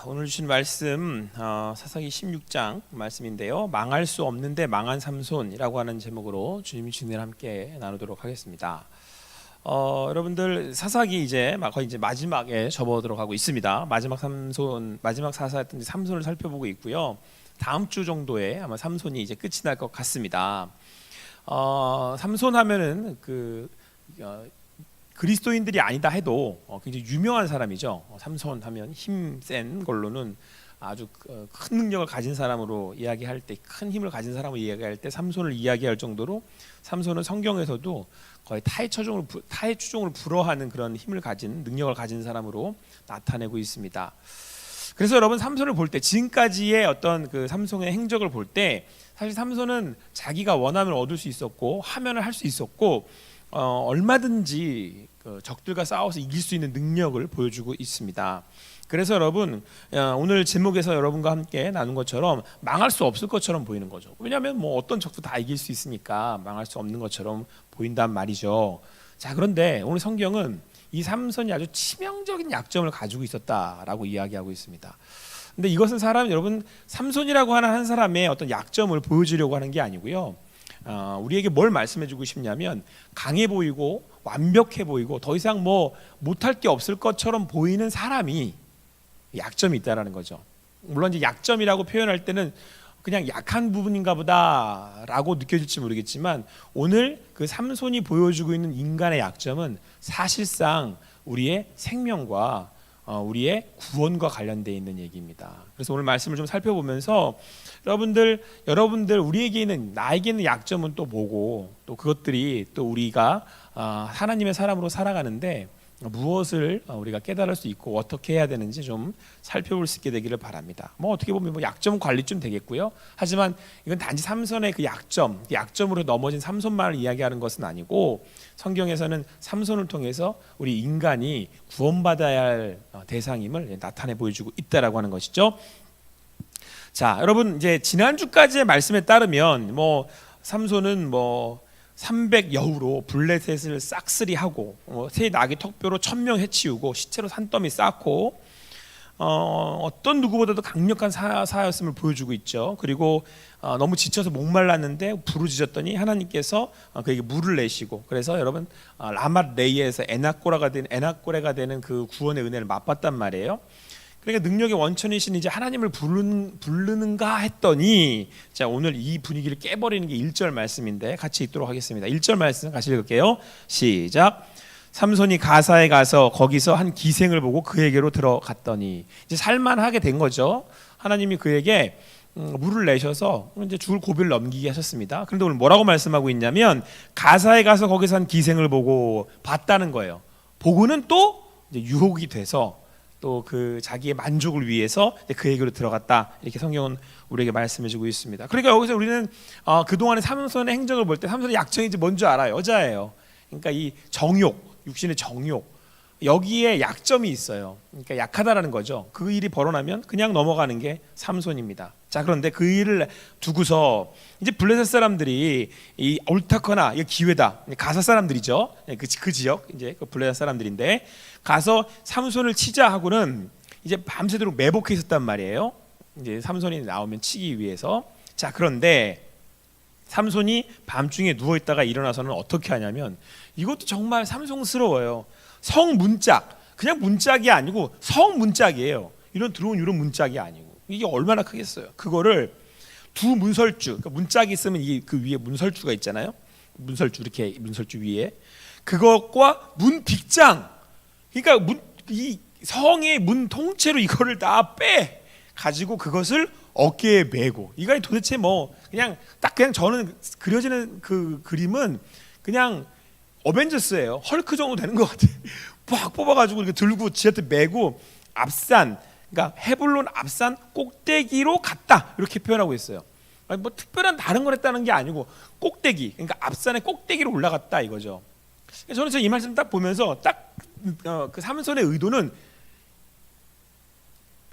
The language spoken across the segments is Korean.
오늘 주신 말씀 사사기 16장 말씀인데요. 망할 수 없는데 망한 삼손이라고 하는 제목으로 주님이 주님과 함께 나누도록 하겠습니다. 여러분들 사사기 거의 이제 마지막에 접어들어 가고 있습니다. 마지막 사사였던 삼손을 살펴보고 있고요. 다음 주 정도에 아마 삼손이 이제 끝이 날 것 같습니다. 삼손 하면은 그리스도인들이 아니다 해도 굉장히 유명한 사람이죠. 삼손 하면 힘센 걸로는 아주 큰 능력을 가진 사람으로 이야기할 때, 큰 힘을 가진 사람으로 이야기할 때 삼손을 이야기할 정도로 삼손은 성경에서도 거의 타의 추종을 불허하는 그런 힘을 가진, 능력을 가진 사람으로 나타내고 있습니다. 그래서 여러분, 삼손을 볼 때, 지금까지의 어떤 그 삼손의 행적을 볼 때 사실 삼손은 자기가 원함을 얻을 수 있었고 하면을 할 수 있었고 얼마든지 적들과 싸워서 이길 수 있는 능력을 보여주고 있습니다. 그래서 여러분, 오늘 제목에서 여러분과 함께 나눈 것처럼 망할 수 없을 것처럼 보이는 거죠. 왜냐하면 어떤 적도 다 이길 수 있으니까 망할 수 없는 것처럼 보인단 말이죠. 자, 그런데 오늘 성경은 이 삼손이 아주 치명적인 약점을 가지고 있었다라고 이야기하고 있습니다. 근데 이것은 여러분, 삼손이라고 하는 한 사람의 어떤 약점을 보여주려고 하는 게 아니고요. 우리에게 뭘 말씀해주고 싶냐면, 강해 보이고 완벽해 보이고 더 이상 못할 게 없을 것처럼 보이는 사람이 약점이 있다라는 거죠. 물론 이제 약점이라고 표현할 때는 그냥 약한 부분인가 보다라고 느껴질지 모르겠지만, 오늘 그 삼손이 보여주고 있는 인간의 약점은 사실상 우리의 생명과 우리의 구원과 관련되어 있는 얘기입니다. 그래서 오늘 말씀을 좀 살펴보면서 여러분들 나에게 있는 약점은 또 뭐고, 또 그것들이 또 우리가 하나님의 사람으로 살아가는데 무엇을 우리가 깨달을 수 있고 어떻게 해야 되는지 좀 살펴볼 수 있게 되기를 바랍니다. 어떻게 보면 약점 관리쯤 되겠고요. 하지만 이건 단지 삼손의 그 약점으로 넘어진 삼손만을 이야기하는 것은 아니고, 성경에서는 삼손을 통해서 우리 인간이 구원받아야 할 대상임을 나타내 보여주고 있다라고 하는 것이죠. 자, 여러분, 이제 지난주까지의 말씀에 따르면 삼손은 300여우로 블레셋을 싹쓸이하고 새 나귀 턱뼈로 1000명 해치우고 시체로 산더미 쌓고 어떤 누구보다도 강력한 사였음을 보여주고 있죠. 그리고 너무 지쳐서 목말랐는데 부르짖었더니 하나님께서 그에게 물을 내시고, 그래서 여러분, 라맛 레이에서 에낙고레가 되는 그 구원의 은혜를 맛봤단 말이에요. 그러니까 능력의 원천이신 이제 하나님을 부르는가 했더니, 자, 오늘 이 분위기를 깨버리는 게 1절 말씀인데 같이 읽도록 하겠습니다. 1절 말씀 같이 읽을게요. 시작. 삼손이 가사에 가서 거기서 한 기생을 보고 그에게로 들어갔더니, 이제 살만하게 된 거죠. 하나님이 그에게 물을 내셔서 이제 죽을 고비를 넘기게 하셨습니다. 그런데 오늘 뭐라고 말씀하고 있냐면, 가사에 가서 거기서 한 기생을 보고 봤다는 거예요. 보고는 또 이제 유혹이 돼서 또 그 자기의 만족을 위해서 그에게로 들어갔다, 이렇게 성경은 우리에게 말씀해주고 있습니다. 그러니까 여기서 우리는 그동안의 삼손의 행적을 볼 때 삼손의 약점이 뭔지 알아요. 여자예요. 그러니까 이 육신의 정욕, 여기에 약점이 있어요. 그러니까 약하다라는 거죠. 그 일이 벌어나면 그냥 넘어가는 게 삼손입니다. 자, 그런데 그 일을 두고서 이제 블레셋 사람들이 이 옳다거나 이 기회다, 가사 사람들이죠. 그 지역, 이제 그 블레셋 사람들인데, 가서 삼손을 치자 하고는 이제 밤새도록 매복해 있었단 말이에요. 이제 삼손이 나오면 치기 위해서. 자, 그런데 삼손이 밤중에 누워 있다가 일어나서는 어떻게 하냐면, 이것도 정말 삼손스러워요. 성문짝, 그냥 문짝이 아니고 성문짝이에요. 들어온 이런 문짝이 아니고, 이게 얼마나 크겠어요. 그거를 두 문설주, 그러니까 문짝이 있으면 이게 그 위에 문설주가 있잖아요. 이렇게 문설주 위에 그것과 문빗장, 그러니까 이 성의 문 통째로 이거를 다 빼 가지고 그것을 어깨에 메고, 이거 도대체 그냥 저는 그려지는 그 그림은 그냥 어벤져스예요. 헐크 정도 되는 것 같아요. 빡 뽑아가지고 이렇게 들고 지한테 메고 앞산, 그러니까 헤블론 앞산 꼭대기로 갔다, 이렇게 표현하고 있어요. 특별한 다른 걸 했다는 게 아니고 꼭대기, 그러니까 앞산의 꼭대기로 올라갔다 이거죠. 저는 이 말씀 딱 보면서 그 삼손의 의도는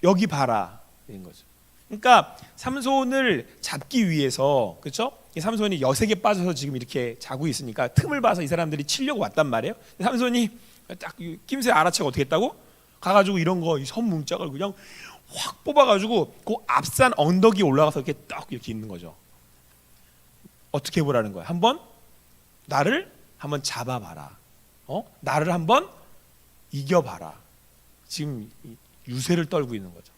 여기 봐라 인 거죠. 그러니까 삼손을 잡기 위해서, 그렇죠? 삼손이 여색에 빠져서 지금 이렇게 자고 있으니까 틈을 봐서 이 사람들이 치려고 왔단 말이에요. 삼손이 딱 낌새 알아채고 어떻게 했다고? 가가지고 이런 거, 이 선문짝을 그냥 확 뽑아가지고 그 앞산 언덕이 올라가서 이렇게 딱 이렇게 있는 거죠. 어떻게 해보라는 거야? 나를 한번 잡아봐라. 나를 한번 이겨봐라. 지금 유세를 떨고 있는 거죠.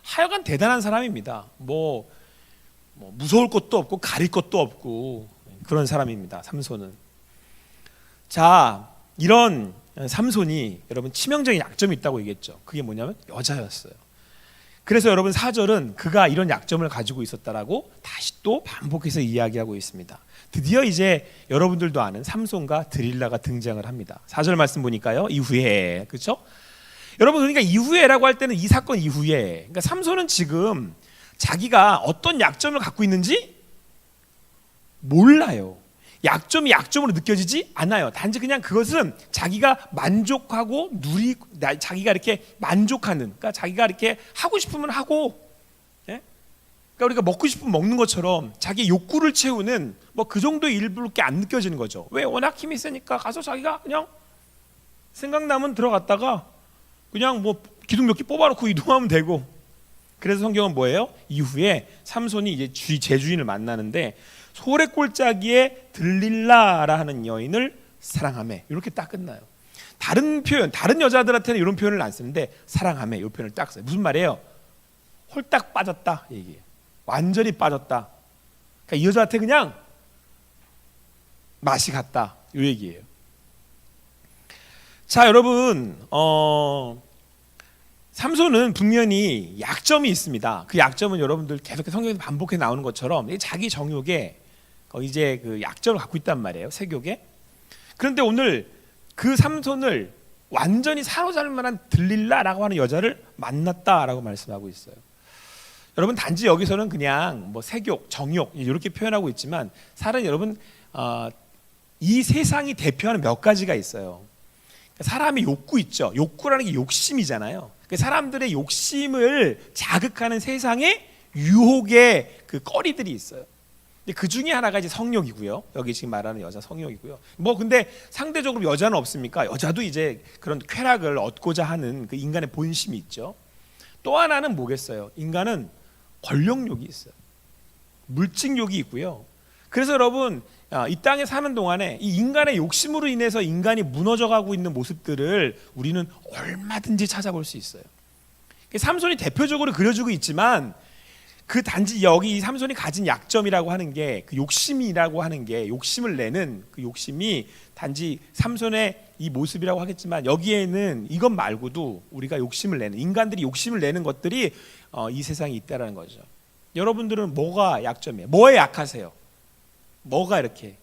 하여간 대단한 사람입니다. 뭐 무서울 것도 없고 가릴 것도 없고 그런 사람입니다. 삼손은. 자, 이런 삼손이 여러분 치명적인 약점이 있다고 얘기했죠. 그게 뭐냐면 여자였어요. 그래서 여러분 4절은 그가 이런 약점을 가지고 있었다라고 다시 또 반복해서 이야기하고 있습니다. 드디어 이제 여러분들도 아는 삼손과 드릴라가 등장을 합니다. 4절 말씀 보니까요. 이후에, 그렇죠? 여러분, 그러니까 이후에라고 할 때는 이 사건 이후에, 그러니까 삼손은 지금 자기가 어떤 약점을 갖고 있는지 몰라요. 약점이 약점으로 느껴지지 않아요. 단지 그냥 그것은 자기가 만족하고 자기가 이렇게 만족하는, 그러니까 자기가 이렇게 하고 싶으면 하고, 예? 그러니까 우리가 먹고 싶으면 먹는 것처럼 자기 욕구를 채우는 뭐 그 정도의 일부밖에 안 느껴지는 거죠. 왜? 워낙 힘이 세니까 가서 자기가 그냥 생각나면 들어갔다가 그냥 뭐 기둥 몇 개 뽑아놓고 이동하면 되고. 그래서 성경은 뭐예요? 이후에 삼손이 이제 제 주인을 만나는데 소래골짜기에 들릴라라 하는 여인을 사랑하매, 이렇게 딱 끝나요. 다른 여자들한테는 이런 표현을 안 쓰는데 사랑하매 이 표현을 딱 써요. 무슨 말이에요? 홀딱 빠졌다 얘기예요. 완전히 빠졌다. 그러니까 이 여자한테 그냥 맛이 갔다 이 얘기예요. 자, 여러분, 삼손은 분명히 약점이 있습니다. 그 약점은 여러분들 계속해서 성경에서 반복해 나오는 것처럼 자기 정욕에 이제 그 약점을 갖고 있단 말이에요. 색욕에. 그런데 오늘 그 삼손을 완전히 사로잡을 만한 들릴라라고 하는 여자를 만났다라고 말씀하고 있어요. 여러분, 단지 여기서는 그냥 뭐 색욕, 정욕 이렇게 표현하고 있지만 사실은 여러분 이 세상이 대표하는 몇 가지가 있어요. 사람의 욕구 있죠. 욕구라는 게 욕심이잖아요. 사람들의 욕심을 자극하는 세상의 유혹의 그 거리들이 있어요. 그 중에 하나가 이제 성욕이고요. 여기 지금 말하는 여자 성욕이고요. 뭐 근데 상대적으로 여자는 없습니까? 여자도 이제 그런 쾌락을 얻고자 하는 그 인간의 본심이 있죠. 또 하나는 뭐겠어요? 인간은 권력욕이 있어요. 물증욕이 있고요. 그래서 여러분, 이 땅에 사는 동안에 이 인간의 욕심으로 인해서 인간이 무너져가고 있는 모습들을 우리는 얼마든지 찾아볼 수 있어요. 삼손이 대표적으로 그려주고 있지만 그 단지 여기 이 삼손이 가진 약점이라고 하는 게 그 욕심이라고 하는 게 욕심을 내는 그 욕심이 단지 삼손의 이 모습이라고 하겠지만 여기에는 이것 말고도 우리가 욕심을 내는 인간들이 욕심을 내는 것들이 이 세상에 있다라는 거죠. 여러분들은 뭐가 약점이에요? 뭐에 약하세요? 뭐가 이렇게?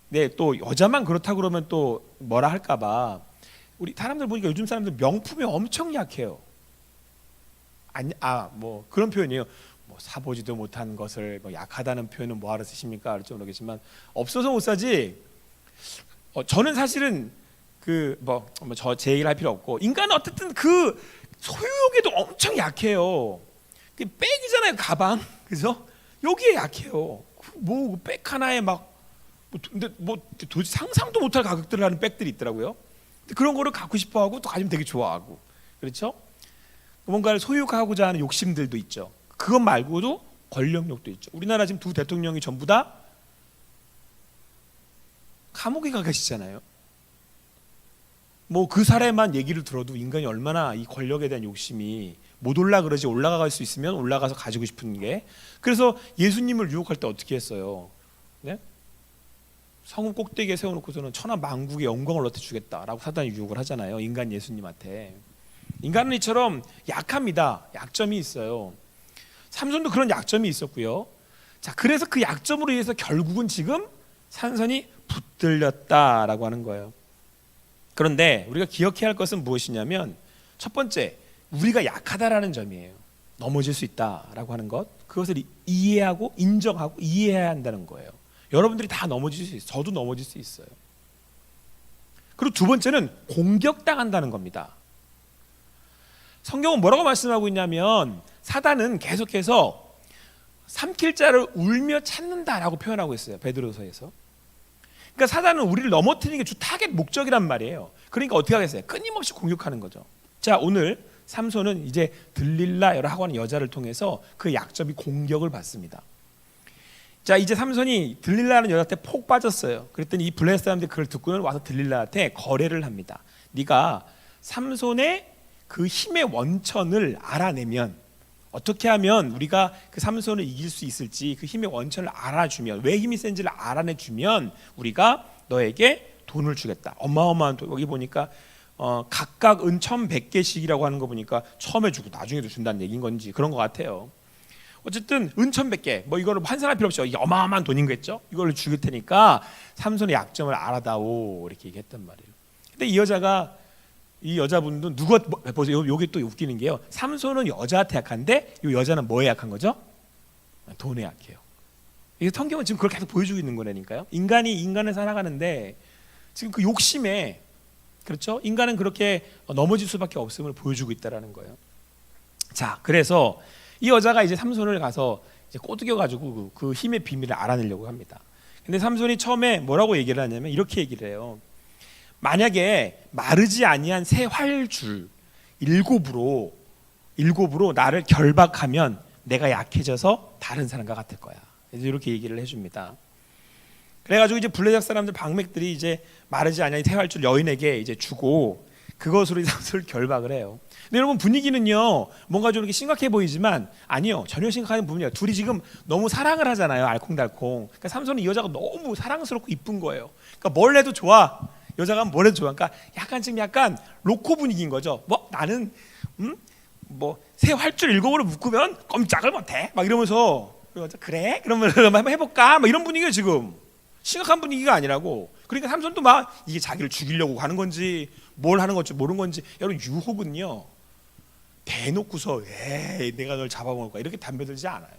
네, 또 여자만 그렇다 그러면 또 뭐라 할까봐 우리 사람들 보니까 요즘 사람들 명품에 엄청 약해요. 뭐 그런 표현이에요. 뭐 사보지도 못한 것을 뭐 약하다는 표현은 뭐하러 쓰십니까? 알지 모르겠지만 없어서 못 사지. 저는 사실은 제 얘기를 할 필요 없고 인간은 어쨌든 그 소유욕에도 엄청 약해요. 그 백이잖아요, 가방, 그죠? 여기에 약해요. 뭐 백 하나에 근데 도대체 상상도 못할 가격들을 하는 백들이 있더라고요. 근데 그런 거를 갖고 싶어하고 또 가지면 되게 좋아하고, 그렇죠? 뭔가를 소유하고자 하는 욕심들도 있죠. 그것 말고도 권력욕도 있죠. 우리나라 지금 두 대통령이 전부 다 감옥에 가 계시잖아요. 뭐 그 사례만 얘기를 들어도 인간이 얼마나 이 권력에 대한 욕심이 못 그러지 올라갈 수 있으면 올라가서 가지고 싶은 게. 그래서 예수님을 유혹할 때 어떻게 했어요? 네? 성읍 꼭대기에 세워놓고서는 천하 만국의 영광을 얻어 주겠다라고 사단이 유혹을 하잖아요. 인간 예수님한테. 인간은 이처럼 약합니다. 약점이 있어요. 삼손도 그런 약점이 있었고요. 자, 그래서 그 약점으로 인해서 결국은 지금 삼손이 붙들렸다라고 하는 거예요. 그런데 우리가 기억해야 할 것은 무엇이냐면 첫 번째, 우리가 약하다라는 점이에요. 넘어질 수 있다라고 하는 것, 그것을 이해하고 인정하고 이해해야 한다는 거예요. 여러분들이 다 넘어질 수 있어요. 저도 넘어질 수 있어요. 그리고 두 번째는 공격당한다는 겁니다. 성경은 뭐라고 말씀하고 있냐면 사단은 계속해서 삼킬 자를 울며 찾는다라고 표현하고 있어요. 베드로서에서. 그러니까 사단은 우리를 넘어뜨리는 게 주 타겟 목적이란 말이에요. 그러니까 어떻게 하겠어요? 끊임없이 공격하는 거죠. 자, 오늘 삼손은 이제 들릴라라고 하는 여자를 통해서 그 약점이 공격을 받습니다. 자, 이제 삼손이 들릴라라는 여자한테 폭 빠졌어요. 그랬더니 이 블레셋 사람들이 그걸 듣고는 와서 들릴라한테 거래를 합니다. 네가 삼손의 그 힘의 원천을 알아내면, 어떻게 하면 우리가 그 삼손을 이길 수 있을지 그 힘의 원천을 알아주면, 왜 힘이 센지를 알아내주면 우리가 너에게 돈을 주겠다. 어마어마한 돈. 여기 보니까 각각 은 1,100개씩이라고 하는 거 보니까 처음에 주고 나중에도 준다는 얘기인 건지 그런 것 같아요. 어쨌든 은 1,100개, 뭐 이거를 환산할 필요 없죠. 이게 어마어마한 돈인 거겠죠. 이걸로 죽일 테니까 삼손의 약점을 알아다오, 이렇게 얘기했단 말이에요. 근데 이 여자분도 누가 보세요. 여기 또 웃기는 게요. 삼손은 여자한테 약한데 이 여자는 뭐에 약한 거죠? 돈에 약해요. 이게 성경은 지금 그걸 계속 보여주고 있는 거라니까요. 인간이 인간을 살아가는데 지금 그 욕심에, 그렇죠? 인간은 그렇게 넘어질 수밖에 없음을 보여주고 있다라는 거예요. 자, 그래서 이 여자가 이제 삼손을 가서 이제 꼬드겨 가지고 그 힘의 비밀을 알아내려고 합니다. 근데 삼손이 처음에 뭐라고 얘기를 하냐면 이렇게 얘기를 해요. 만약에 마르지 아니한 새 활줄 일곱으로 나를 결박하면 내가 약해져서 다른 사람과 같을 거야. 그래서 이렇게 얘기를 해줍니다. 그래가지고 이제 블레셋 사람들 방맥들이 이제 마르지 아니한 새 활줄 여인에게 이제 주고 그것으로 이 삼손을 결박을 해요. 근데 여러분 분위기는요 뭔가 좀 이렇게 심각해 보이지만 아니요, 전혀 심각한 부분이 아니에요. 둘이 지금 너무 사랑을 하잖아요, 알콩달콩. 그러니까 삼손은 이 여자가 너무 사랑스럽고 이쁜 거예요. 그러니까 뭘 해도 좋아. 여자가 뭘 해도 좋아. 그러니까 약간 로코 분위기인 거죠. 뭐 나는 뭐 새 활줄 일곱으로 묶으면 꼼짝을 못해. 막 이러면서 그래? 그러면 한번 해볼까? 막 이런 분위기예요 지금. 심각한 분위기가 아니라고. 그러니까 삼손도 막 이게 자기를 죽이려고 하는 건지 뭘 하는 건지 모르는 건지. 여러분 유혹은요 대놓고서 에이 내가 널 잡아먹을 거야 이렇게 담배들지 않아요.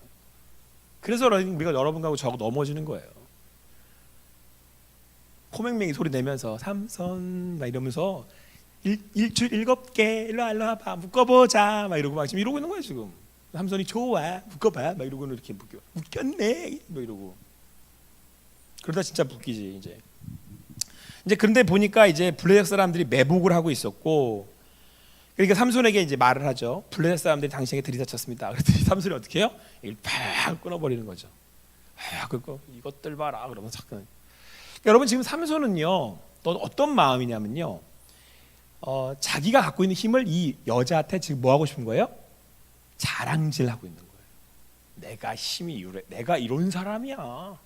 그래서 우리가 여러분하고 저하고 넘어지는 거예요. 코맹맹이 소리 내면서 삼손 막 이러면서 일줄 7개 일로 와봐 묶어보자 막 이러고 막 지금 이러고 있는 거예요 지금. 삼손이 좋아 묶어봐 막 이러고는 이렇게 묶였네 뭐 이러고. 그러다 진짜 묶이지 이제 그런데 보니까 이제 블레셋 사람들이 매복을 하고 있었고, 그러니까 삼손에게 이제 말을 하죠. 블레셋 사람들이 당신에게 들이닥쳤습니다. 그랬더니 삼손이 어떻게 해요? 이걸 팍 끊어버리는 거죠. 그거 이것들 봐라 그러면서 그러니까 여러분 지금 삼손은요 또 어떤 마음이냐면요 자기가 갖고 있는 힘을 이 여자한테 지금 뭐 하고 싶은 거예요? 자랑질하고 있는 거예요. 내가 힘이 이래, 내가 이런 사람이야.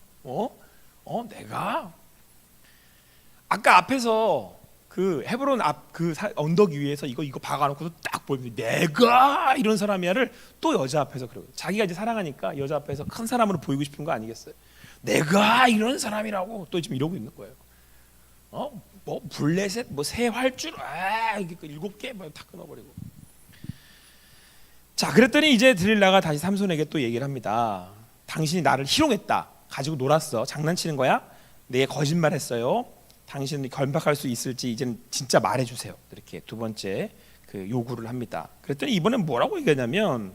내가 아까 앞에서 그 헤브론 앞 그 언덕 위에서 이거 박아놓고서 딱 보이면 내가 이런 사람이야를 또 여자 앞에서 그러고 자기가 이제 사랑하니까 여자 앞에서 큰 사람으로 보이고 싶은 거 아니겠어요? 내가 이런 사람이라고 또 지금 이러고 있는 거예요. 뭐 블레셋 뭐 새 활줄 7개 뭐 다 끊어버리고. 자, 그랬더니 이제 들릴라가 다시 삼손에게 또 얘기를 합니다. 당신이 나를 희롱했다. 가지고 놀았어. 장난치는 거야? 내 거짓말했어요. 당신이 결박할 수 있을지 이제는 진짜 말해주세요. 이렇게 두 번째 그 요구를 합니다. 그랬더니 이번엔 뭐라고 얘기하냐면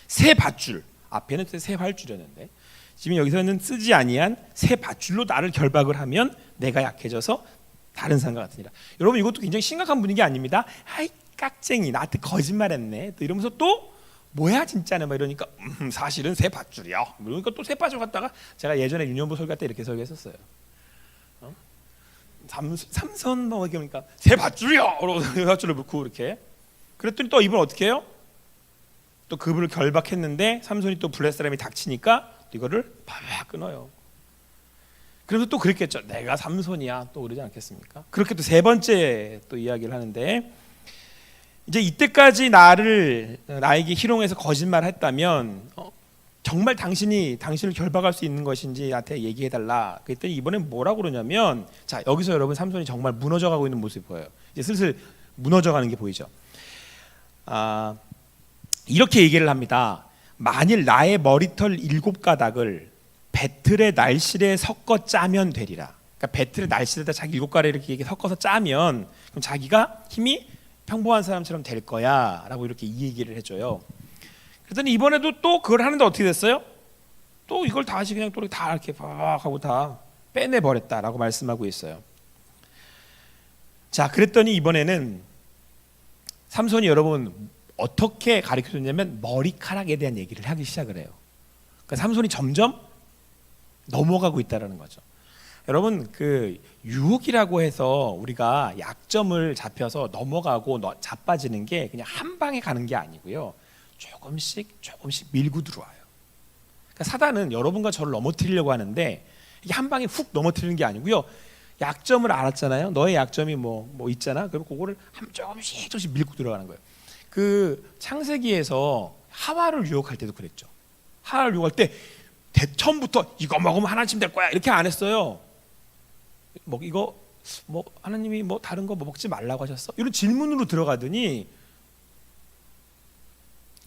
새 밧줄, 앞에는 새 활줄이었는데 지금 여기서는 쓰지 아니한 새 밧줄로 나를 결박을 하면 내가 약해져서 다른 사람과 같으니라. 여러분 이것도 굉장히 심각한 분위기 아닙니다. 아이 깍쟁이 나한테 거짓말했네. 또 이러면서 또 뭐야 진짜는 막 이러니까 사실은 새 밧줄이야. 그러니까 또 새 밧줄 갖다가 제가 예전에 유년부 설교 때 이렇게 설교했었어요. 삼손 뭐 이렇게 하니까 새 밧줄이야. 새 밧줄을 묶고 이렇게. 그랬더니 또 이분 어떻게 해요? 또 그분을 결박했는데 삼손이 또 블레셋 사람이 닥치니까 이거를 팍 끊어요. 그래서 또 그랬겠죠. 내가 삼손이야 또 그러지 않겠습니까? 그렇게 또 세 번째 또 이야기를 하는데 이제 이때까지 나에게 희롱해서 거짓말했다면 정말 당신을 결박할 수 있는 것인지 나한테 얘기해달라. 그랬더니 이번엔 뭐라고 그러냐면 자 여기서 여러분 삼손이 정말 무너져가고 있는 모습이 보여요. 이제 슬슬 무너져가는 게 보이죠. 이렇게 얘기를 합니다. 만일 나의 머리털 7가닥을 배틀의 날실에 섞어 짜면 되리라. 그러니까 배틀의 날실에다 자기 7가닥 이렇게 섞어서 짜면 그럼 자기가 힘이 평범한 사람처럼 될 거야 라고 이렇게 이 얘기를 해줘요. 그랬더니 이번에도 또 그걸 하는데 어떻게 됐어요? 또 이걸 다시 그냥 또 다 이렇게 팍 하고 다 빼내버렸다라고 말씀하고 있어요. 자, 그랬더니 이번에는 삼손이 여러분 어떻게 가르쳐줬냐면 머리카락에 대한 얘기를 하기 시작을 해요. 그러니까 삼손이 점점 넘어가고 있다는 거죠. 여러분 그 유혹이라고 해서 우리가 약점을 잡혀서 넘어가고 자빠지는 게 그냥 한 방에 가는 게 아니고요. 조금씩 밀고 들어와요. 그러니까 사단은 여러분과 저를 넘어뜨리려고 하는데 이게 한 방에 훅 넘어뜨리는 게 아니고요. 약점을 알았잖아요. 너의 약점이 뭐 있잖아. 그럼 그거를 조금씩 밀고 들어가는 거예요. 그 창세기에서 하와를 유혹할 때도 그랬죠. 하와를 유혹할 때 처음부터 이거 먹으면 하나님 될 거야 이렇게 안 했어요. 이거 하나님이 다른 거 먹지 말라고 하셨어? 이런 질문으로 들어가더니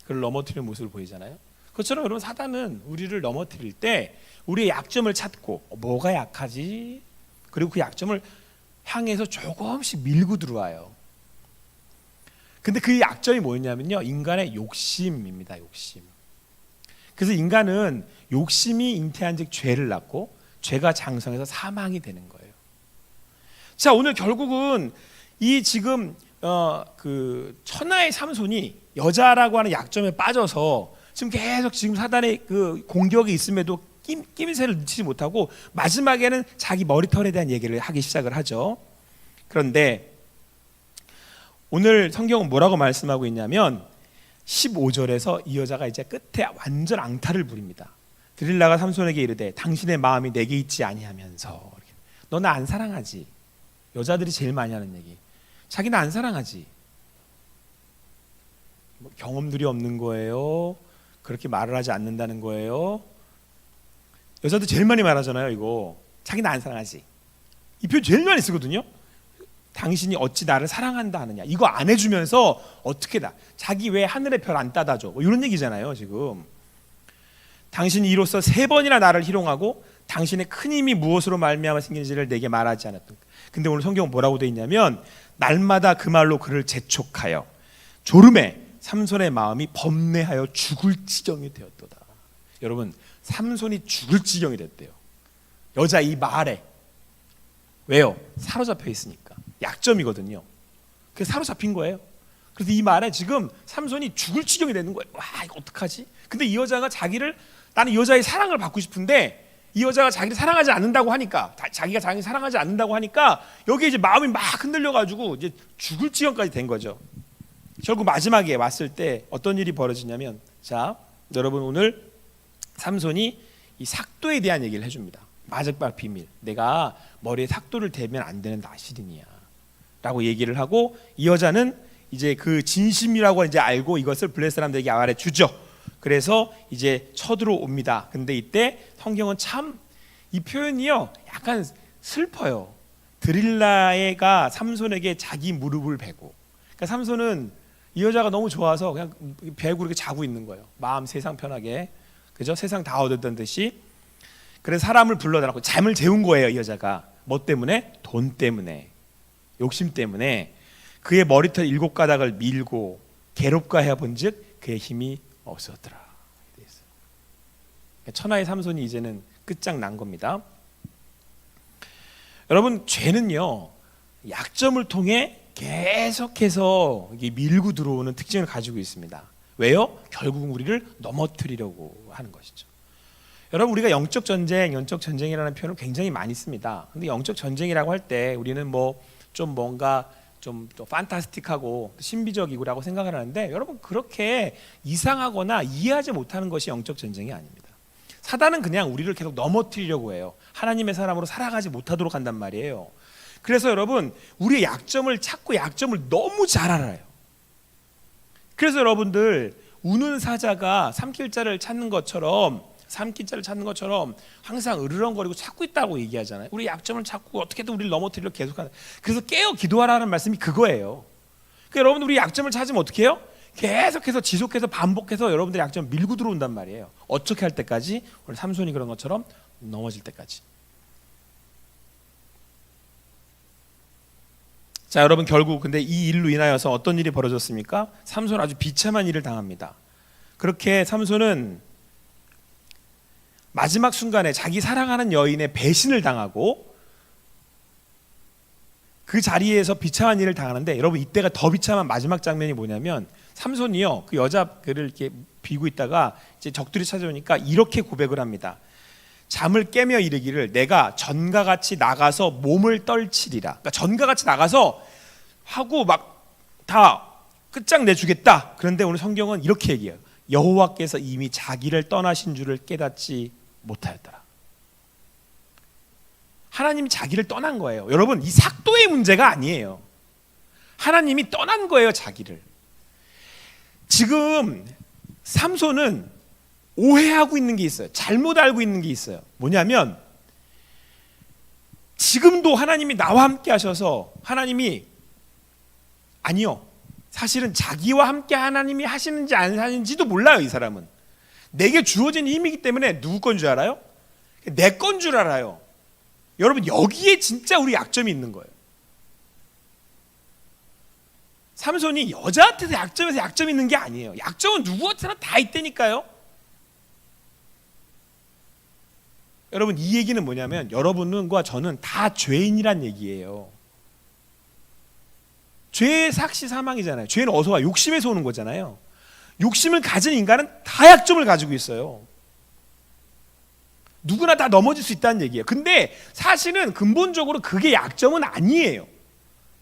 그를 넘어뜨리는 모습을 보이잖아요. 그것처럼 여러분 사단은 우리를 넘어뜨릴 때 우리의 약점을 찾고 뭐가 약하지? 그리고 그 약점을 향해서 조금씩 밀고 들어와요. 근데 그 약점이 뭐였냐면요, 인간의 욕심입니다. 욕심. 그래서 인간은 욕심이 잉태한즉 죄를 낳고 죄가 장성해서 사망이 되는 거예요. 자, 오늘 결국은 이 지금 그 천하의 삼손이 여자라고 하는 약점에 빠져서 지금 계속 지금 사단의 그 공격이 있음에도 낌새를 놓치지 못하고 마지막에는 자기 머리털에 대한 얘기를 하기 시작을 하죠. 그런데 오늘 성경은 뭐라고 말씀하고 있냐면 15절에서 이 여자가 이제 끝에 완전 앙탈을 부립니다. 드릴라가 삼손에게 이르되 당신의 마음이 내게 있지 아니하면서 너 나 안 사랑하지? 여자들이 제일 많이 하는 얘기. 자기는 안 사랑하지? 경험들이 없는 거예요? 그렇게 말을 하지 않는다는 거예요? 여자들 제일 많이 말하잖아요. 이거 자기는 안 사랑하지? 이 표현 제일 많이 쓰거든요. 당신이 어찌 나를 사랑한다 하느냐, 이거 안 해주면서 어떻게 자기 왜 하늘의 별 안 따다줘, 이런 얘기잖아요. 지금 당신이 이로써 3번이나 나를 희롱하고 당신의 큰 힘이 무엇으로 말미암아 생긴지를 내게 말하지 않았던. 근데 오늘 성경은 뭐라고 되어 있냐면 날마다 그 말로 그를 재촉하여 졸음에 삼손의 마음이 범례하여 죽을 지경이 되었도다. 여러분 삼손이 죽을 지경이 됐대요. 여자 이 말에. 왜요? 사로잡혀 있으니까. 약점이거든요. 그래서 사로잡힌 거예요. 그래서 이 말에 지금 삼손이 죽을 지경이 되는 거예요. 와, 이거 어떡하지? 근데 이 여자가 나는 이 여자의 사랑을 받고 싶은데 이 여자가 자기를 사랑하지 않는다고 하니까, 자기가 자기를 사랑하지 않는다고 하니까 여기에 이제 마음이 막 흔들려가지고 이제 죽을 지경까지 된 거죠. 결국 마지막에 왔을 때 어떤 일이 벌어지냐면, 자, 여러분 오늘 삼손이 이 삭도에 대한 얘기를 해줍니다. 마적발 비밀. 내가 머리에 삭도를 대면 안 되는 나시린이야 라고 얘기를 하고, 이 여자는 이제 그 진심이라고 이제 알고 이것을 블레셋 사람들에게 말해 주죠. 그래서 이제 쳐들어옵니다. 근데 이때 성경은 참 이 표현이요 약간 슬퍼요. 드릴라가 삼손에게 자기 무릎을 베고, 그러니까 삼손은 이 여자가 너무 좋아서 그냥 베고 이렇게 자고 있는 거예요. 마음 세상 편하게, 그죠? 세상 다 얻었던 듯이. 그래서 사람을 불러달라고 잠을 재운 거예요. 이 여자가 뭐 때문에? 돈 때문에, 욕심 때문에 그의 머리털 7가닥을 밀고 괴롭게 해본즉 그의 힘이 없었더라. 천하의 삼손이 이제는 끝장난 겁니다. 여러분 죄는요 약점을 통해 계속해서 밀고 들어오는 특징을 가지고 있습니다. 왜요? 결국 우리를 넘어뜨리려고 하는 것이죠. 여러분 우리가 영적 전쟁이라는 표현을 굉장히 많이 씁니다. 근데 영적 전쟁이라고 할 때 우리는 좀 뭔가 좀 판타스틱하고 신비적이고라고 생각을 하는데, 여러분 그렇게 이상하거나 이해하지 못하는 것이 영적 전쟁이 아닙니다. 사단은 그냥 우리를 계속 넘어뜨리려고 해요. 하나님의 사람으로 살아가지 못하도록 한단 말이에요. 그래서 여러분 우리의 약점을 찾고 약점을 너무 잘 알아요. 그래서 여러분들 우는 사자가 삼킬자를 찾는 것처럼 항상 으르렁거리고 찾고 있다고 얘기하잖아요. 우리 약점을 찾고 어떻게든 우리를 넘어뜨리려고 계속하는. 그래서 깨어 기도하라는 말씀이 그거예요. 그러니까 여러분들 우리 약점을 찾으면 어떻게 해요? 계속해서 지속해서 반복해서 여러분들의 약점을 밀고 들어온단 말이에요. 어떻게 할 때까지? 오늘 삼손이 그런 것처럼 넘어질 때까지. 자, 여러분 결국 근데 이 일로 인하여서 어떤 일이 벌어졌습니까? 삼손은 아주 비참한 일을 당합니다. 그렇게 삼손은 마지막 순간에 자기 사랑하는 여인의 배신을 당하고 그 자리에서 비참한 일을 당하는데, 여러분 이때가 더 비참한 마지막 장면이 뭐냐면, 삼손이요 그 여자 그를 이렇게 비고 있다가 이제 적들이 찾아오니까 이렇게 고백을 합니다. 잠을 깨며 이르기를 내가 전과 같이 나가서 몸을 떨치리라. 그러니까 전과 같이 나가서 하고 막 다 끝장내주겠다. 그런데 오늘 성경은 이렇게 얘기해요. 여호와께서 이미 자기를 떠나신 줄을 깨닫지 못하였더라. 하나님이 자기를 떠난 거예요. 여러분, 이 삭도의 문제가 아니에요. 하나님이 떠난 거예요, 자기를. 지금 삼손은 오해하고 있는 게 있어요. 잘못 알고 있는 게 있어요. 뭐냐면 지금도 하나님이 나와 함께 하셔서 하나님이 아니요, 사실은 자기와 함께 하나님이 하시는지 안 하시는지도 몰라요. 이 사람은 내게 주어진 힘이기 때문에 누구 건 줄 알아요? 내 건 줄 알아요. 여러분, 여기에 진짜 우리 약점이 있는 거예요. 삼손이 여자한테서 약점에서 약점이 있는 게 아니에요. 약점은 누구한테나 다 있다니까요. 여러분, 이 얘기는 뭐냐면 여러분과 저는 다 죄인이란 얘기예요. 죄의 삭시 사망이잖아요. 죄는 어디서 와? 욕심에서 오는 거잖아요. 욕심을 가진 인간은 다 약점을 가지고 있어요. 누구나 다 넘어질 수 있다는 얘기예요. 근데 사실은 근본적으로 그게 약점은 아니에요.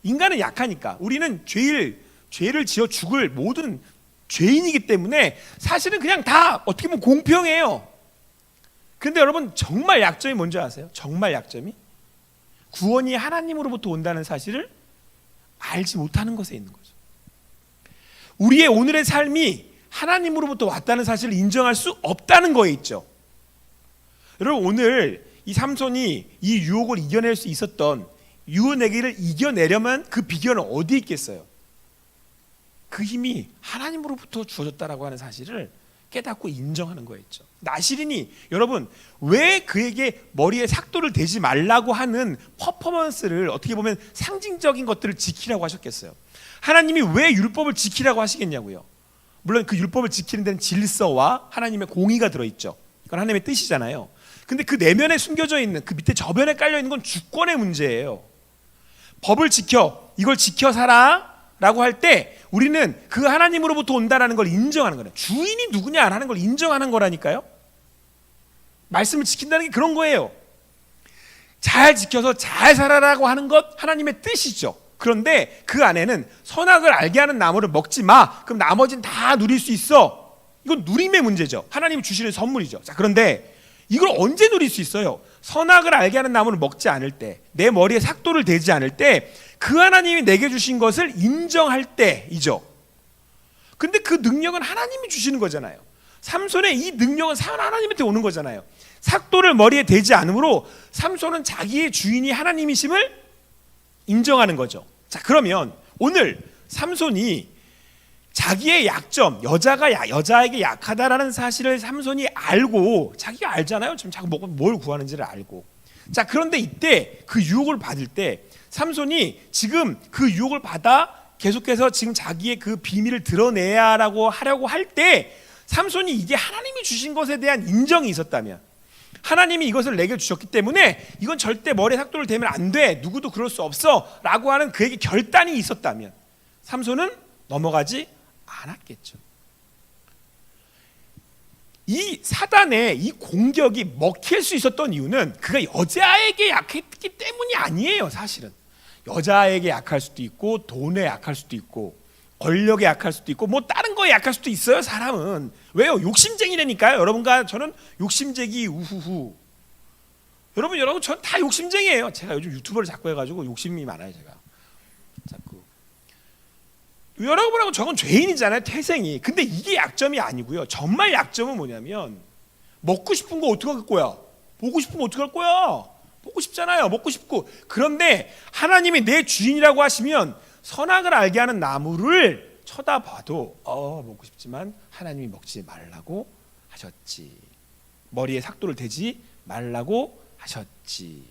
인간은 약하니까. 우리는 죄를 지어 죽을 모든 죄인이기 때문에 사실은 그냥 다 어떻게 보면 공평해요. 근데 여러분, 정말 약점이 뭔지 아세요? 정말 약점이 구원이 하나님으로부터 온다는 사실을 알지 못하는 것에 있는 거죠. 우리의 오늘의 삶이 하나님으로부터 왔다는 사실을 인정할 수 없다는 거에 있죠. 여러분, 오늘 이 삼손이 이 유혹을 이겨낼 수 있었던, 유혹내기를 이겨내려면 그 비결은 어디에 있겠어요? 그 힘이 하나님으로부터 주어졌다라고 하는 사실을 깨닫고 인정하는 거였죠. 나시린이 여러분 왜 그에게 머리에 삭도를 대지 말라고 하는 퍼포먼스를, 어떻게 보면 상징적인 것들을 지키라고 하셨겠어요? 하나님이 왜 율법을 지키라고 하시겠냐고요. 물론 그 율법을 지키는 데는 질서와 하나님의 공의가 들어있죠. 그건 하나님의 뜻이잖아요. 근데 그 내면에 숨겨져 있는, 그 밑에 저변에 깔려 있는 건 주권의 문제예요. 법을 지켜, 이걸 지켜 살아 라고 할 때 우리는 그 하나님으로부터 온다라는 걸 인정하는 거예요. 주인이 누구냐라는 걸 인정하는 거라니까요. 말씀을 지킨다는 게 그런 거예요. 잘 지켜서 잘 살아라고 하는 것 하나님의 뜻이죠. 그런데 그 안에는 선악을 알게 하는 나무를 먹지 마. 그럼 나머지는 다 누릴 수 있어. 이건 누림의 문제죠. 하나님이 주시는 선물이죠. 자, 그런데 이걸 언제 누릴 수 있어요? 선악을 알게 하는 나무를 먹지 않을 때, 내 머리에 삭도를 대지 않을 때, 그 하나님이 내게 주신 것을 인정할 때이죠. 근데 그 능력은 하나님이 주시는 거잖아요. 삼손의 이 능력은 하나님한테 오는 거잖아요. 삭도를 머리에 대지 않으므로 삼손은 자기의 주인이 하나님이심을 인정하는 거죠. 자, 그러면 오늘 삼손이 자기의 약점, 여자에게 약하다라는 사실을 삼손이 알고, 자기가 알잖아요. 지금 자꾸 뭘 구하는지를 알고. 자, 그런데 이때 그 유혹을 받을 때 삼손이 지금 그 유혹을 받아 계속해서 지금 자기의 그 비밀을 드러내야라고 하려고 할 때, 삼손이 이게 하나님이 주신 것에 대한 인정이 있었다면, 하나님이 이것을 내게 주셨기 때문에 이건 절대 머리에 삭도를 대면 안 돼, 누구도 그럴 수 없어 라고 하는 그에게 결단이 있었다면 삼손은 넘어가지 않았겠죠. 이 사단의 이 공격이 먹힐 수 있었던 이유는 그가 여자에게 약했기 때문이 아니에요. 사실은 여자에게 약할 수도 있고, 돈에 약할 수도 있고, 권력에 약할 수도 있고, 뭐 다른 거에 약할 수도 있어요. 사람은 왜요? 욕심쟁이라니까요. 여러분과 저는 욕심쟁이 우후후. 여러분 전 다 욕심쟁이에요. 제가 요즘 유튜버를 자꾸 해가지고 욕심이 많아요. 제가 자꾸. 여러분하고 저건 죄인이잖아요, 태생이. 근데 이게 약점이 아니고요. 정말 약점은 뭐냐면, 먹고 싶은 거 어떻게 할 거야? 보고 싶은 거 어떻게 할 거야? 보고 싶잖아요. 먹고 싶고. 그런데 하나님이 내 주인이라고 하시면 선악을 알게 하는 나무를 쳐다봐도 먹고 싶지만 하나님이 먹지 말라고 하셨지. 머리에 삭도를 대지 말라고 하셨지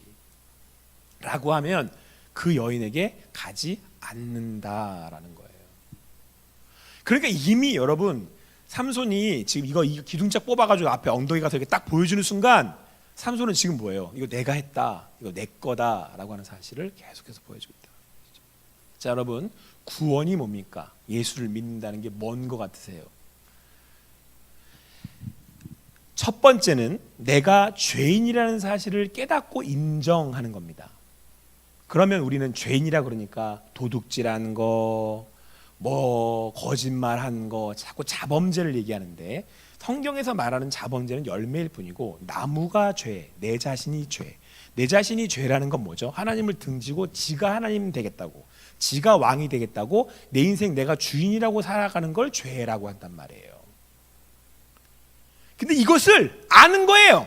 라고 하면 그 여인에게 가지 않는다라는 거예요. 그러니까 이미 여러분, 삼손이 지금 이거 기둥짝 뽑아가지고 앞에 엉덩이 가서 이렇게 딱 보여주는 순간, 삼손은 지금 뭐예요? 이거 내가 했다, 이거 내 거다라고 하는 사실을 계속해서 보여주고 있다. 자, 여러분, 구원이 뭡니까? 예수를 믿는다는 게 뭔 것 같으세요? 첫 번째는 내가 죄인이라는 사실을 깨닫고 인정하는 겁니다. 그러면 우리는 죄인이라 그러니까 도둑질한 거, 뭐 거짓말한 거, 자꾸 자범죄를 얘기하는데, 성경에서 말하는 자범죄는 열매일 뿐이고 나무가 죄, 내 자신이 죄. 내 자신이 죄라는 건 뭐죠? 하나님을 등지고 지가 하나님 되겠다고, 지가 왕이 되겠다고, 내 인생 내가 주인이라고 살아가는 걸 죄라고 한단 말이에요. 근데 이것을 아는 거예요.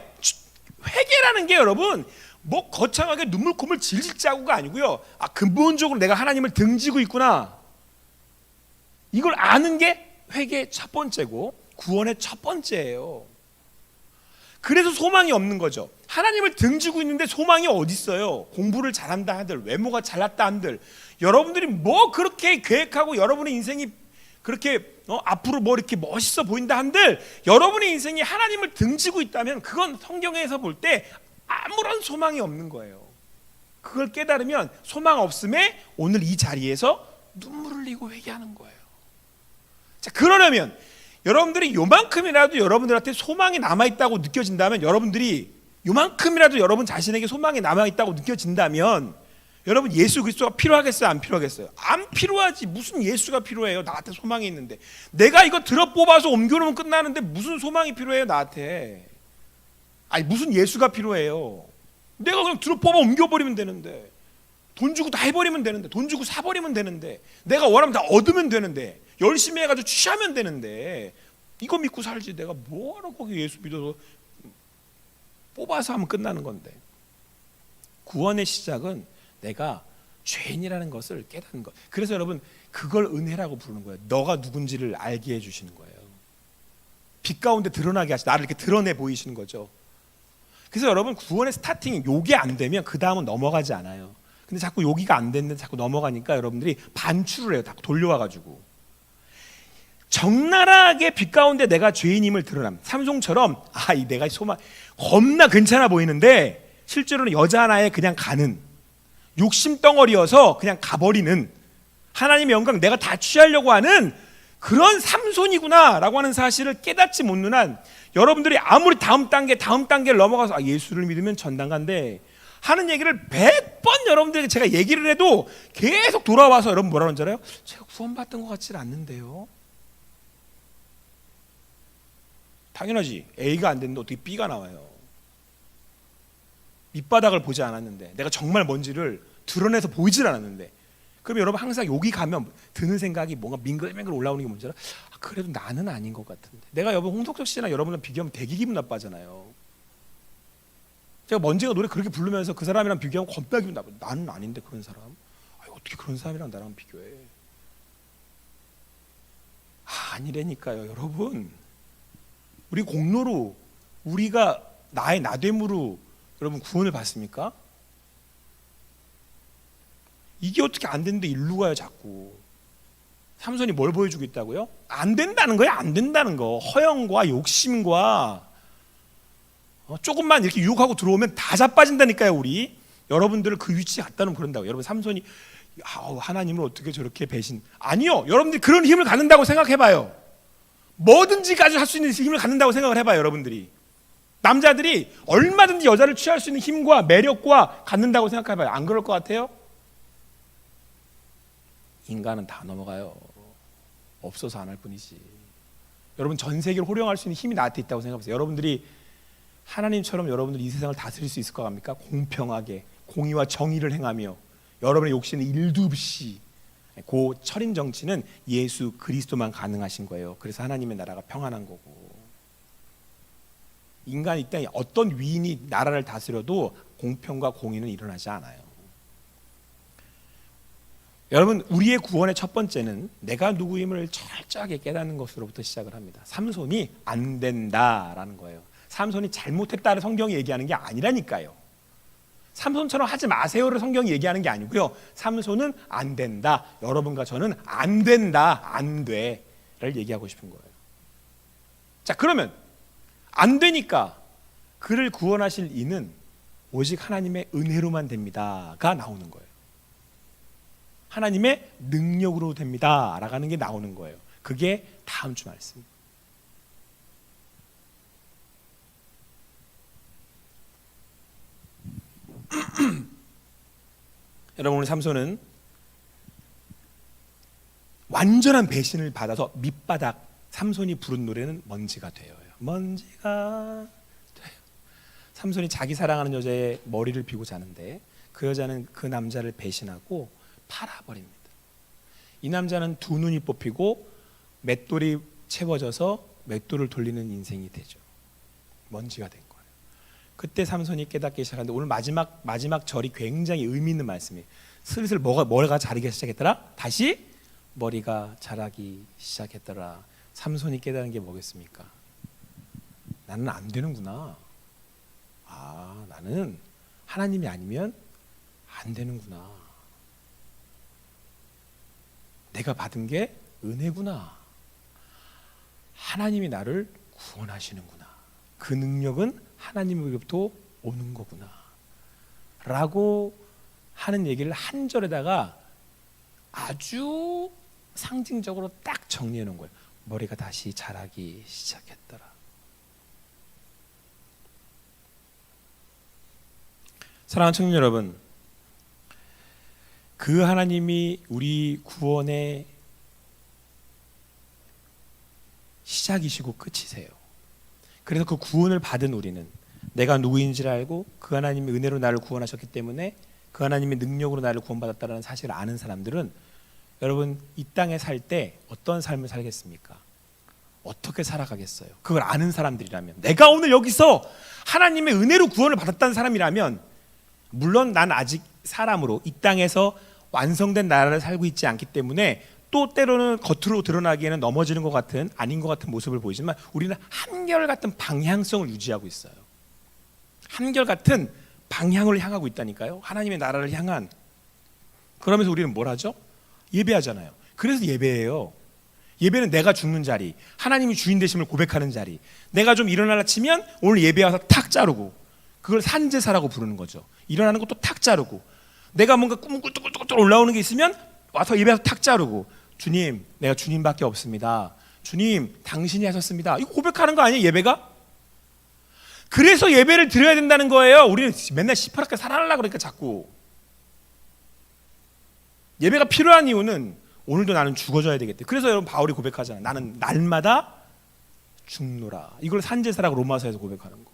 회개라는 게 여러분 뭐 거창하게 눈물 콧물 질질 짜고가 아니고요. 아, 근본적으로 내가 하나님을 등지고 있구나, 이걸 아는 게 회개의 첫 번째고 구원의 첫 번째예요. 그래서 소망이 없는 거죠. 하나님을 등지고 있는데 소망이 어디 있어요? 공부를 잘한다 한들, 외모가 잘났다 한들, 여러분들이 뭐 그렇게 계획하고 여러분의 인생이 그렇게 앞으로 뭐 이렇게 멋있어 보인다 한들, 여러분의 인생이 하나님을 등지고 있다면 그건 성경에서 볼 때 아무런 소망이 없는 거예요. 그걸 깨달으면 소망 없음에 오늘 이 자리에서 눈물을 흘리고 회개하는 거예요. 자, 그러려면 여러분들이 요만큼이라도 여러분들한테 소망이 남아있다고 느껴진다면, 여러분들이 요만큼이라도 여러분 자신에게 소망이 남아있다고 느껴진다면, 여러분 예수 그리스도가 필요하겠어요? 안 필요하겠어요? 안 필요하지. 무슨 예수가 필요해요? 나한테 소망이 있는데. 내가 이거 들어 뽑아서 옮겨놓으면 끝나는데 무슨 소망이 필요해요 나한테? 아니, 무슨 예수가 필요해요? 내가 그냥 들어 뽑아 옮겨버리면 되는데, 돈 주고 다 해버리면 되는데, 돈 주고 사버리면 되는데, 내가 원하면 다 얻으면 되는데, 열심히 해가지고 취하면 되는데, 이거 믿고 살지 내가 뭐하러 거기 예수 믿어서 뽑아서 하면 끝나는 건데. 구원의 시작은 내가 죄인이라는 것을 깨닫는 것. 그래서 여러분 그걸 은혜라고 부르는 거예요. 너가 누군지를 알게 해주시는 거예요. 빛 가운데 드러나게 하시, 나를 이렇게 드러내 보이시는 거죠. 그래서 여러분 구원의 스타팅이 요게 안 되면 그 다음은 넘어가지 않아요. 근데 자꾸 여기가 안 됐는데 자꾸 넘어가니까 여러분들이 반출을 해요. 다 돌려와가지고. 적나라하게 빛 가운데 내가 죄인임을 드러남. 삼손처럼 이 내가 소망 겁나 괜찮아 보이는데 실제로는 여자 하나에 그냥 가는, 욕심 덩어리여서 그냥 가버리는, 하나님의 영광 내가 다 취하려고 하는 그런 삼손이구나라고 하는 사실을 깨닫지 못는 한, 여러분들이 아무리 다음 단계를 넘어가서 예수를 믿으면 전당 간대 하는 얘기를 100번 여러분들에게 제가 얘기를 해도 계속 돌아와서 여러분 뭐라 그러는지 알아요? 제가 구원받던 것 같지 않는데요. 당연하지. A가 안 됐는데 어떻게 B가 나와요? 밑바닥을 보지 않았는데, 내가 정말 뭔지를 드러내서 보이질 않았는데. 그럼 여러분 항상 여기 가면 드는 생각이 뭔가 밍글밍글 올라오는 게 뭔지 알아? 그래도 나는 아닌 것 같은데. 내가 여러분 홍석천 씨나 여러분이랑 비교하면 되게 기분 나빠잖아요. 제가 먼지가 노래 그렇게 부르면서 그 사람이랑 비교하면 겁나 기분 나빠. 나는 아닌데 그런 사람. 어떻게 그런 사람이랑 나랑 비교해? 아니라니까요 여러분. 우리 공로로, 우리가 나의 나됨으로 여러분 구원을 받습니까? 이게 어떻게 안 되는데 일로 가요 자꾸. 삼손이 뭘 보여주고 있다고요? 안 된다는 거예요. 안 된다는 거. 허영과 욕심과 조금만 이렇게 유혹하고 들어오면 다 자빠진다니까요. 우리 여러분들을 그 위치에 갖다 놓으면 그런다고. 여러분 삼손이 하나님을 어떻게 저렇게 배신. 아니요, 여러분들이 그런 힘을 갖는다고 생각해봐요. 뭐든지 가지고 할 수 있는 힘을 갖는다고 생각을 해봐요. 여러분들이 남자들이 얼마든지 여자를 취할 수 있는 힘과 매력과 갖는다고 생각해봐요. 안 그럴 것 같아요? 인간은 다 넘어가요. 없어서 안 할 뿐이지. 여러분 전 세계를 호령할 수 있는 힘이 나한테 있다고 생각해보세요. 여러분들이 하나님처럼 여러분들이 이 세상을 다스릴 수 있을 것 같습니까? 공평하게 공의와 정의를 행하며 여러분의 욕심은 일도 없이. 그 철인 정치는 예수 그리스도만 가능하신 거예요. 그래서 하나님의 나라가 평안한 거고. 인간이 이 땅에 어떤 위인이 나라를 다스려도 공평과 공의는 일어나지 않아요. 여러분 우리의 구원의 첫 번째는 내가 누구임을 철저하게 깨닫는 것으로부터 시작을 합니다. 삼손이 안 된다라는 거예요. 삼손이 잘못했다를 성경이 얘기하는 게 아니라니까요. 삼손처럼 하지 마세요를 성경이 얘기하는 게 아니고요. 삼손은 안 된다. 여러분과 저는 안 된다, 안 돼를 얘기하고 싶은 거예요. 자, 그러면 안 되니까 그를 구원하실 이는 하나님의 능력으로 됩니다 라는 게 나오는 거예요. 그게 다음 주 말씀. 여러분, 오늘 삼손은 완전한 배신을 받아서 밑바닥, 삼손이 부른 노래는 먼지가 되어요. 먼지가 돼요. 삼손이 자기 사랑하는 여자의 머리를 비고 자는데 그 여자는 그 남자를 배신하고 팔아버립니다. 이 남자는 두 눈이 뽑히고 맷돌이 채워져서 맷돌을 돌리는 인생이 되죠. 먼지가 된 거예요. 그때 삼손이 깨닫기 시작하는데 오늘 마지막 절이 굉장히 의미 있는 말씀이에요. 슬슬 뭐가 자라기 시작했더라? 다시 머리가 자라기 시작했더라. 삼손이 깨달은 게 뭐겠습니까? 나는 안 되는구나. 나는 하나님이 아니면 안 되는구나. 내가 받은 게 은혜구나. 하나님이 나를 구원하시는구나. 그 능력은 하나님으로부터 오는 거구나 라고 하는 얘기를 한 절에다가 아주 상징적으로 딱 정리해 놓은 거예요. 머리가 다시 자라기 시작했더라. 사랑하는 청년 여러분, 그 하나님이 우리 구원의 시작이시고 끝이세요. 그래서 그 구원을 받은 우리는 내가 누구인지를 알고 그 하나님의 은혜로 나를 구원하셨기 때문에 그 하나님의 능력으로 나를 구원받았다는 사실을 아는 사람들은 여러분, 이 땅에 살 때 어떤 삶을 살겠습니까? 어떻게 살아가겠어요? 그걸 아는 사람들이라면, 내가 오늘 여기서 하나님의 은혜로 구원을 받았다는 사람이라면, 물론 난 아직 사람으로 이 땅에서 완성된 나라를 살고 있지 않기 때문에 또 때로는 겉으로 드러나기에는 넘어지는 것 같은, 아닌 것 같은 모습을 보이지만 우리는 한결같은 방향성을 유지하고 있어요. 한결같은 방향을 향하고 있다니까요. 하나님의 나라를 향한. 그러면서 우리는 뭘 하죠? 예배하잖아요. 그래서 예배예요. 예배는 내가 죽는 자리, 하나님이 주인 되심을 고백하는 자리. 내가 좀 일어나려 치면 오늘 예배 와서 탁 자르고, 그걸 산제사라고 부르는 거죠. 일어나는 것도 탁 자르고, 내가 뭔가 꿈을 꿀떡꿀떡 올라오는 게 있으면 와서 예배에서 탁 자르고, 주님, 내가 주님밖에 없습니다. 주님, 당신이 하셨습니다. 이거 고백하는 거 아니에요, 예배가? 그래서 예배를 드려야 된다는 거예요. 우리는 맨날 시퍼렇게 살아나려고 그러니까 자꾸. 예배가 필요한 이유는 오늘도 나는 죽어져야 되겠대. 그래서 여러분, 바울이 고백하잖아요. 나는 날마다 죽노라. 이걸 산제사라고 로마서에서 고백하는 거고.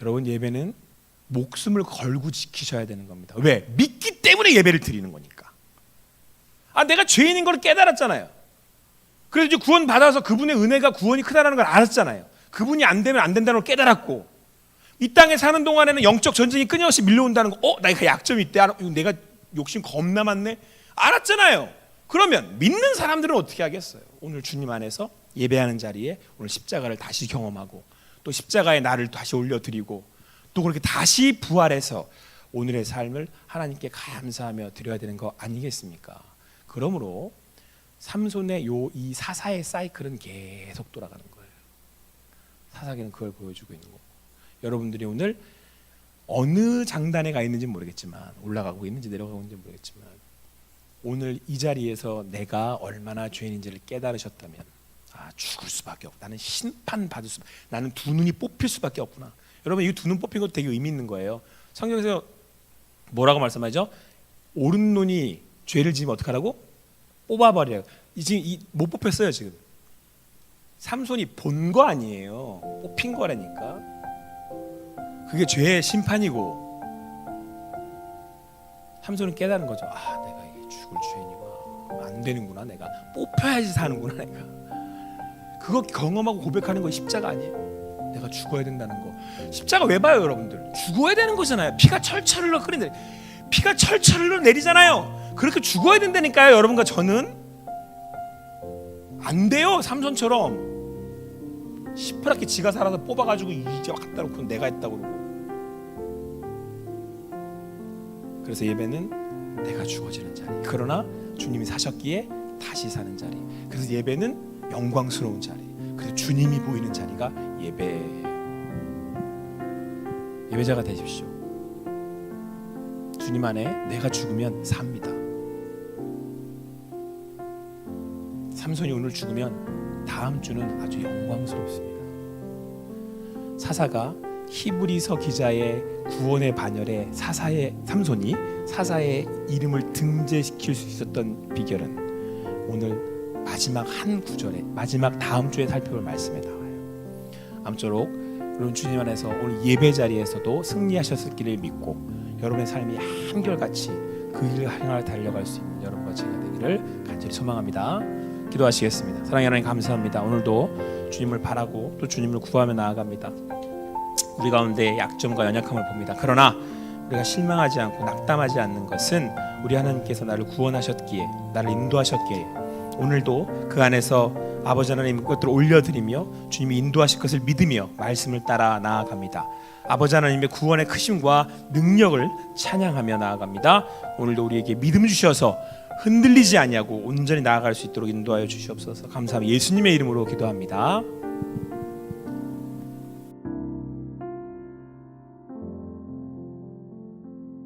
여러분, 예배는 목숨을 걸고 지키셔야 되는 겁니다. 왜? 믿기 때문에 예배를 드리는 거니까. 내가 죄인인 걸 깨달았잖아요. 그래서 이제 구원 받아서 그분의 은혜가 구원이 크다라는 걸 알았잖아요. 그분이 안 되면 안 된다는 걸 깨달았고, 이 땅에 사는 동안에는 영적 전쟁이 끊임없이 밀려온다는 거, 내가 약점이 있대, 내가 욕심 겁나 많네, 알았잖아요. 그러면 믿는 사람들은 어떻게 하겠어요? 오늘 주님 안에서 예배하는 자리에 오늘 십자가를 다시 경험하고, 또 십자가에 나를 다시 올려드리고, 또 그렇게 다시 부활해서 오늘의 삶을 하나님께 감사하며 드려야 되는 거 아니겠습니까? 그러므로 삼손의 이 사사의 사이클은 계속 돌아가는 거예요. 사사기는 그걸 보여주고 있는 거고, 여러분들이 오늘 어느 장단에 가 있는지 모르겠지만, 올라가고 있는지 내려가고 있는지 모르겠지만, 오늘 이 자리에서 내가 얼마나 죄인인지를 깨달으셨다면, 죽을 수밖에 없고, 나는 심판받을 수밖에, 나는 두 눈이 뽑힐 수밖에 없구나. 여러분, 이 두 눈 뽑힌 것도 되게 의미 있는 거예요. 성경에서 뭐라고 말씀하죠? 오른 눈이 죄를 지으면 어떡하라고? 뽑아버려요. 지금 못 뽑혔어요. 지금 삼손이 본 거 아니에요. 뽑힌 거라니까. 그게 죄의 심판이고, 삼손은 깨달은 거죠. 내가 이게 죽을 죄인이구나. 안 되는구나. 내가 뽑혀야지 사는구나. 내가 그거 경험하고 고백하는 거 십자가 아니에요. 내가 죽어야 된다는 거. 십자가 왜 봐요, 여러분들? 죽어야 되는 거잖아요. 피가 철철 흘러 끓이는데, 피가 철철 흘러 내리잖아요. 그렇게 죽어야 된다니까요. 여러분과 저는 안 돼요. 삼손처럼 시퍼렇게 지가 살아서 뽑아가지고 이제 갖다 놓고 내가 했다고 그러고. 그래서 예배는 내가 죽어지는 자리, 그러나 주님이 사셨기에 다시 사는 자리. 그래서 예배는 영광스러운 자리, 그래서 주님이 보이는 자리가 예배예요. 예배자가 되십시오. 주님 안에 내가 죽으면 삽니다. 삼손이 오늘 죽으면 다음 주는 아주 영광스럽습니다. 사사가 히브리서 기자의 구원의 반열에 삼손이 사사의 이름을 등재시킬 수 있었던 비결은 오늘 마지막 한 구절에 마지막 다음 주에 살펴볼 말씀에 나와요. 아무쪼록 여러분 주님 안에서 오늘 예배 자리에서도 승리하셨을 길을 믿고 여러분의 삶이 한결같이 그 길을 향하여 달려갈 수 있는 여러분과 제가 되기를 간절히 소망합니다. 기도하시겠습니다. 사랑의 하나님 감사합니다. 오늘도 주님을 바라고 또 주님을 구하며 나아갑니다. 우리 가운데 약점과 연약함을 봅니다. 그러나 우리가 실망하지 않고 낙담하지 않는 것은 우리 하나님께서 나를 구원하셨기에 나를 인도하셨기에 오늘도 그 안에서 아버지 하나님 것들을 올려드리며 주님이 인도하실 것을 믿으며 말씀을 따라 나아갑니다. 아버지 하나님의 구원의 크심과 능력을 찬양하며 나아갑니다. 오늘도 우리에게 믿음 주셔서 흔들리지 아니하고 온전히 나아갈 수 있도록 인도하여 주시옵소서. 감사합니다. 예수님의 이름으로 기도합니다.